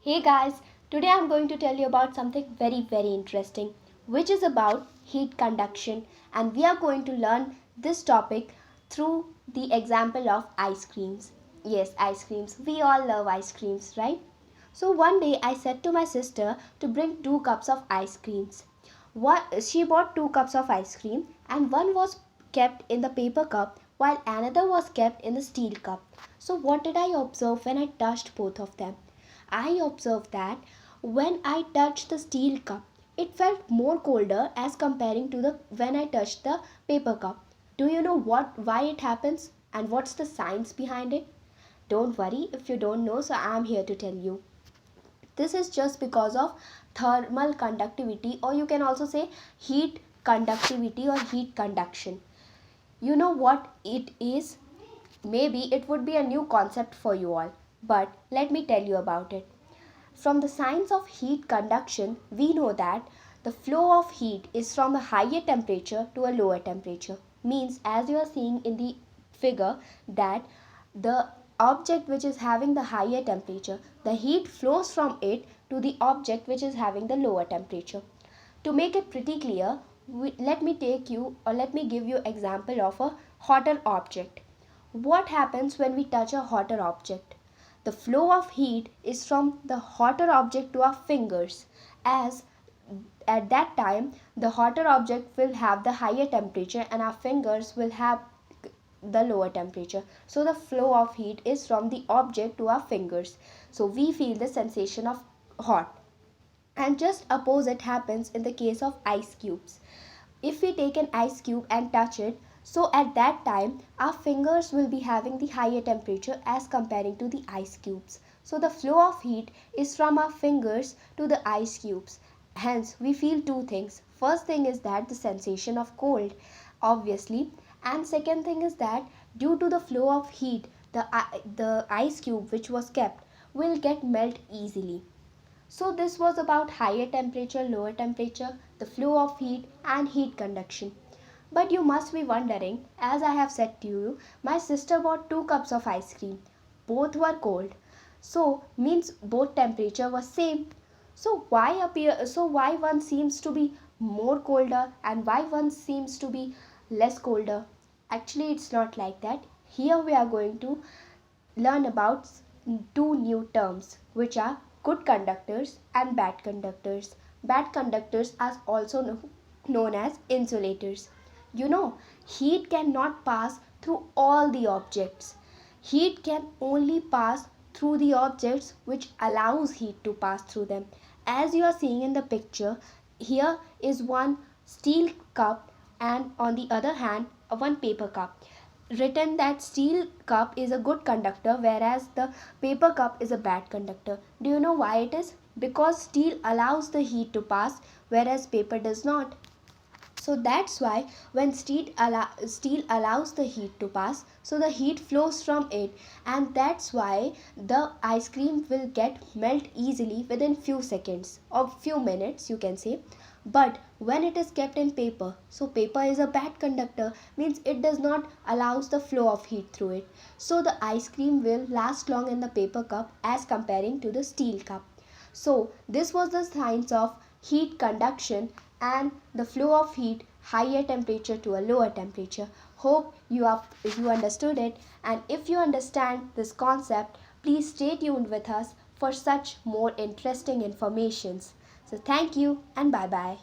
Hey guys, today I'm going to tell you about something very interesting, which is about heat conduction, and we are going to learn this topic through the example of ice creams. Yes, ice creams. We all love ice creams, right? So one day I said to my sister to bring 2 cups of ice creams. She bought 2 cups of ice cream, and one was kept in the paper cup while another was kept in the steel cup. So what did I observe when I touched both of them? I observed that when I touched the steel cup, it felt more colder as comparing to the when I touched the paper cup. Do you know why it happens and what's the science behind it? Don't worry if you don't know, so I am here to tell you. This is just because of thermal conductivity, or you can also say heat conductivity or heat conduction. You know what it is? Maybe it would be a new concept for you all, but let me tell you about it. From the science of heat conduction, we know that the flow of heat is from a higher temperature to a lower temperature. Means, as you are seeing in the figure, that the object which is having the higher temperature, the heat flows from it to the object which is having the lower temperature. To make it pretty clear, let me give you example of a hotter object. What happens when we touch a hotter object? The flow of heat is from the hotter object to our fingers, as at that time the hotter object will have the higher temperature and our fingers will have the lower temperature. So the flow of heat is from the object to our fingers. So we feel the sensation of hot. And just opposite happens in the case of ice cubes. If we take an ice cube and touch it, so at that time our fingers will be having the higher temperature as comparing to the ice cubes. So the flow of heat is from our fingers to the ice cubes. Hence we feel two things. First thing is that the sensation of cold, obviously, and second thing is that due to the flow of heat, the ice cube which was kept will get melt easily. So this was about higher temperature, lower temperature, the flow of heat and heat conduction. But you must be wondering, as I have said to you, my sister bought 2 cups of ice cream. Both were cold. So means both temperature was same. So why one seems to be more colder and why one seems to be less colder? Actually it's not like that. Here we are going to learn about two new terms, which are good conductors and bad conductors. Bad conductors are also known as insulators. You know, heat cannot pass through all the objects. Heat can only pass through the objects which allows heat to pass through them. As you are seeing in the picture, here is one steel cup and on the other hand one paper cup. Written that steel cup is a good conductor whereas the paper cup is a bad conductor. Do you know why it is? Because steel allows the heat to pass whereas paper does not. So that's why when steel allows the heat to pass, so the heat flows from it, and that's why the ice cream will get melt easily within few seconds or few minutes, you can say. But when it is kept in paper, so paper is a bad conductor, means it does not allows the flow of heat through it. So the ice cream will last long in the paper cup as comparing to the steel cup. So this was the science of heat conduction and the flow of heat higher temperature to a lower temperature. Hope you understood it, and if you understand this concept, please stay tuned with us for such more interesting informations. So thank you and bye bye.